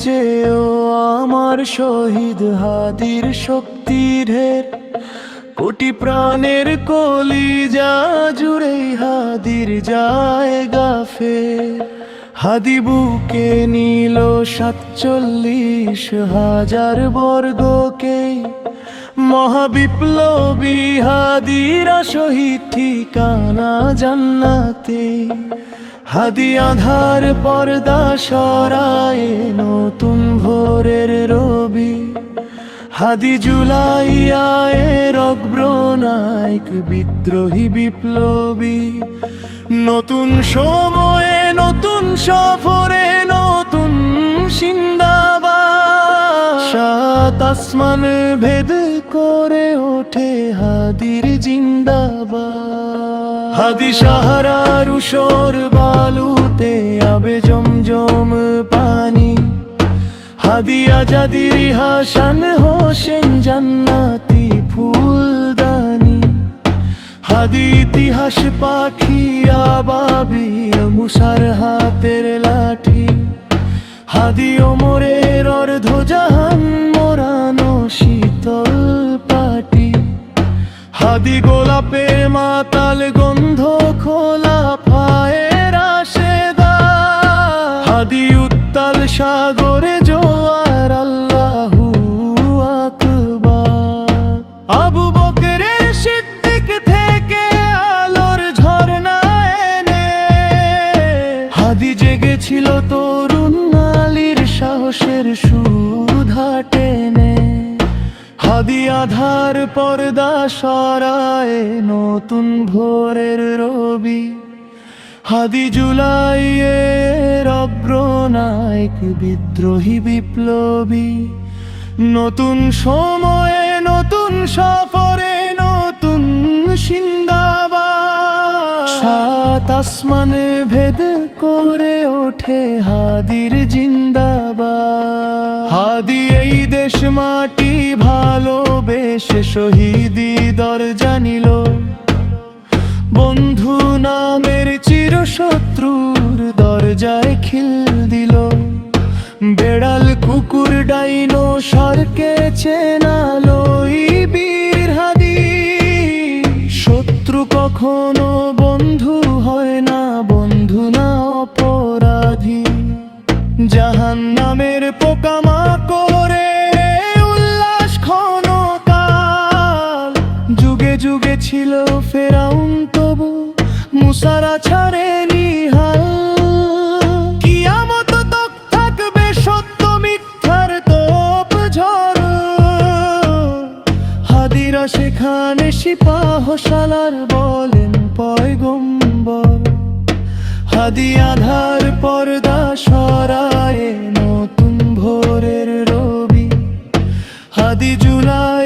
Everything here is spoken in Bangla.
চেয়েও আমার শহীদ হাদির শক্তি ঢের। কোটি প্রাণের কলিজা জুড়ে হাদির জায়গা ফের। হাদি বুকে নিল 47,000 বর্গকে। মহাবিপ্লবী হাদিরা শহীদ ঠিকানা জান্নাতে। হাদি আধার পর্দা সরায় নতুন ভোরের রবি। হাদি জুলাইয়ের অগ্রনায়ক বিদ্রোহী বিপ্লবী। নতুন সময়ে নতুন সফরে নতুন জিন্দাবাদ। সাত আসমান ভেদ করে ওঠে হাদির জিন্দাবাদ। হাদি সাহারার উসর বালুতে আবে জমজম পানি। হাদি আজাদির হাসান হোসেন জান্নাতি ফুলদানি। হাদি ইতিহাস পাখি আবাবিল মুসার হাতের লাঠি। হাদি ওমরের অর্ধজাহান মোরানো শীতল পাটি। হাদি গোলাপে মাতাল গন্ধ খোলা পায়ের আশেদা। হাদি উত্তাল সাগরে জোয়ার আল্লাহু আকবার। আবু বকরের সিদ্দিক থেকে আলোর ঝরনা এনে। হাদি জেগেছিল তরুণ আলীর সাহসের সুধা টেনে। হাদি আধার পর্দা সরায় নতুন ভোরের রবি। হাদি জুলাইয়ের অগ্রনায়ক বিদ্রোহী বিপ্লবী। নতুন সময়ে নতুন সফরে নতুন জিন্দাবাদ। সাত আসমানে ভেদ করে ওঠে হাদির জিন্দাবাদ। হাদি এই দেশ মাটি ভালোবেসে শহীদি দরজা নিল। বন্ধু নামের চিরশত্রুর দরজায় খিল দিল। বেড়াল কুকুর ডাইনোসরকে চেনালো বীর হাদি। শত্রু কখনো বন্ধু হয় না, বন্ধু না অপরাধী। জাহান্নামের পোকামাকড়ে উল্লাস ক্ষণকাল। যুগে যুগে ছিল ফেরাউন তবু মুসারা ছাড়েনি হাল। কিয়ামত তক থাকবে সত্য মিথ্যার তোপ ঝড়। হাদিরা সেখানে সিপাহসালার বলেন পয়গম্বর। হাদি আধার পর্দা সরায় নতুন ভোরের রবি। হাদি জুলাই